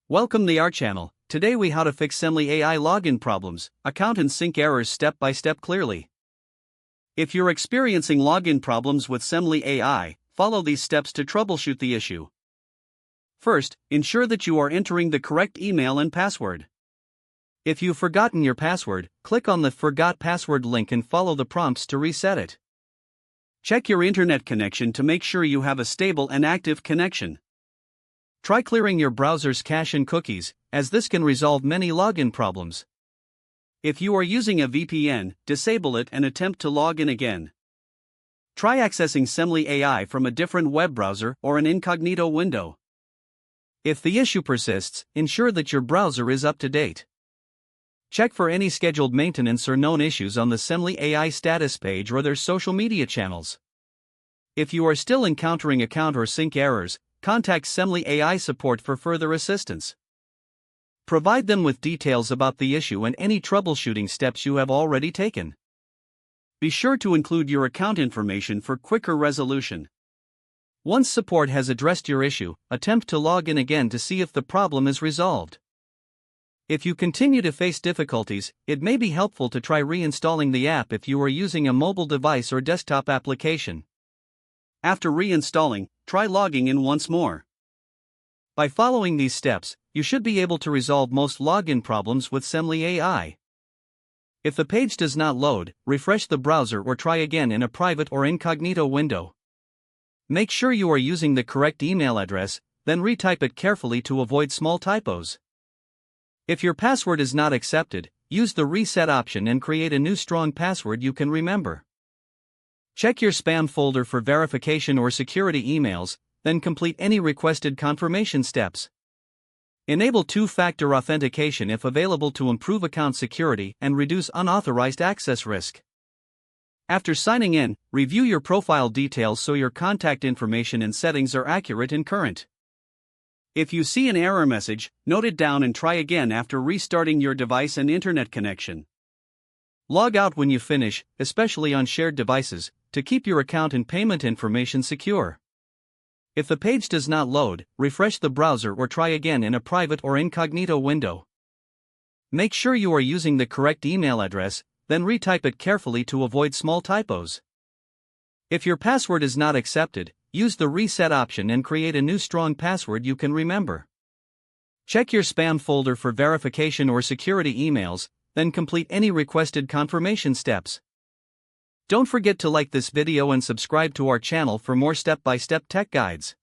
Welcome to our channel. Today we how to fix Sembly AI login problems, account and sync errors step by step clearly. If you're experiencing login problems with Sembly AI, follow these steps to troubleshoot the issue. First, ensure that you are entering the correct email and password. If you've forgotten your password, click on the Forgot Password link and follow the prompts to reset it. Check your internet connection to make sure you have a stable and active connection. Try clearing your browser's cache and cookies, as this can resolve many login problems. If you are using a VPN, disable it and attempt to log in again. Try accessing Sembly AI from a different web browser or an incognito window. If the issue persists, ensure that your browser is up to date. Check for any scheduled maintenance or known issues on the Sembly AI status page or their social media channels. If you are still encountering account or sync errors, contact Sembly AI support for further assistance. Provide them with details about the issue and any troubleshooting steps you have already taken. Be sure to include your account information for quicker resolution. Once support has addressed your issue, attempt to log in again to see if the problem is resolved. If you continue to face difficulties, it may be helpful to try reinstalling the app if you are using a mobile device or desktop application. After reinstalling, try logging in once more. By following these steps, you should be able to resolve most login problems with Sembly AI. If the page does not load, refresh the browser or try again in a private or incognito window. Make sure you are using the correct email address, then retype it carefully to avoid small typos. If your password is not accepted, use the reset option and create a new strong password you can remember. Check your spam folder for verification or security emails, then complete any requested confirmation steps. Enable two-factor authentication if available to improve account security and reduce unauthorized access risk. After signing in, review your profile details so your contact information and settings are accurate and current. If you see an error message, note it down and try again after restarting your device and internet connection. Log out when you finish, especially on shared devices, to keep your account and payment information secure. If the page does not load, refresh the browser or try again in a private or incognito window. Make sure you are using the correct email address, then retype it carefully to avoid small typos. If your password is not accepted, use the reset option and create a new strong password you can remember. Check your spam folder for verification or security emails, then complete any requested confirmation steps. Don't forget to like this video and subscribe to our channel for more step-by-step tech guides.